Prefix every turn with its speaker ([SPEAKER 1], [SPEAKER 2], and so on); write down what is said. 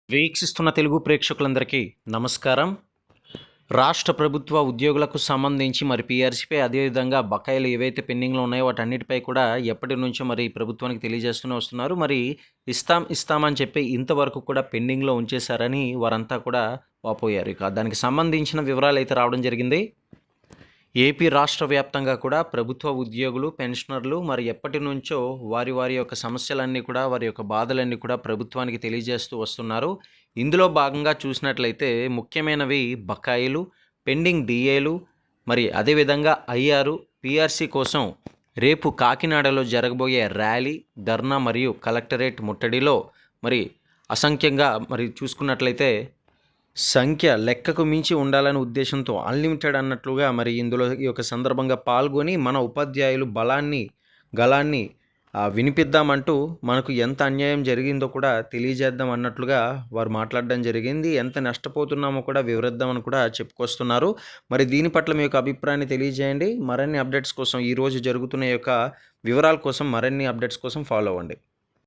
[SPEAKER 1] వీక్షిస్తున్న తెలుగు ప్రేక్షకులందరికీ నమస్కారం. రాష్ట్ర ప్రభుత్వ ఉద్యోగులకు సంబంధించి మరి పీఆర్సీపై అదేవిధంగా బకాయిలు ఏవైతే పెండింగ్లో ఉన్నాయో వాటన్నిటిపై కూడా ఎప్పటి నుంచో మరి ప్రభుత్వానికి తెలియజేస్తూనే వస్తున్నారు. మరి ఇస్తామని చెప్పి ఇంతవరకు కూడా పెండింగ్లో ఉంచేశారని వారంతా కూడా వాపోయారు. ఇక దానికి సంబంధించిన వివరాలు అయితే రావడం జరిగింది. ఏపీ రాష్ట్ర వ్యాప్తంగా కూడా ప్రభుత్వ ఉద్యోగులు, పెన్షనర్లు మరి ఎప్పటి నుంచో వారి యొక్క సమస్యలన్నీ కూడా, వారి యొక్క బాధలన్నీ కూడా ప్రభుత్వానికి తెలియజేస్తూ వస్తున్నారు. ఇందులో భాగంగా చూసినట్లయితే ముఖ్యమైనవి బకాయిలు, పెండింగ్ డిఏలు, మరి అదేవిధంగా ఐఆర్, పీఆర్సీ కోసం రేపు కాకినాడలో జరగబోయే ర్యాలీ, ధర్నా మరియు కలెక్టరేట్ ముట్టడిలో మరి అసంఖ్యంగా మరి చూసుకున్నట్లయితే సంఖ్య లెక్కకు మించి ఉండాలనే ఉద్దేశంతో అన్లిమిటెడ్ అన్నట్లుగా మరి ఇందులో ఈ యొక్క సందర్భంగా పాల్గొని మన ఉపాధ్యాయులు గళాన్ని వినిపిద్దామంటూ మనకు ఎంత అన్యాయం జరిగిందో కూడా తెలియజేద్దాం అన్నట్లుగా వారు మాట్లాడడం జరిగింది. ఎంత నష్టపోతున్నామో కూడా వివరిద్దామని కూడా చెప్పుకొస్తున్నారు. మరి దీని పట్ల మీ యొక్క అభిప్రాయాన్ని తెలియజేయండి. మరిన్ని అప్డేట్స్ కోసం ఈరోజు జరుగుతున్న యొక్క వివరాల కోసం మరిన్ని అప్డేట్స్ కోసం ఫాలో అవ్వండి.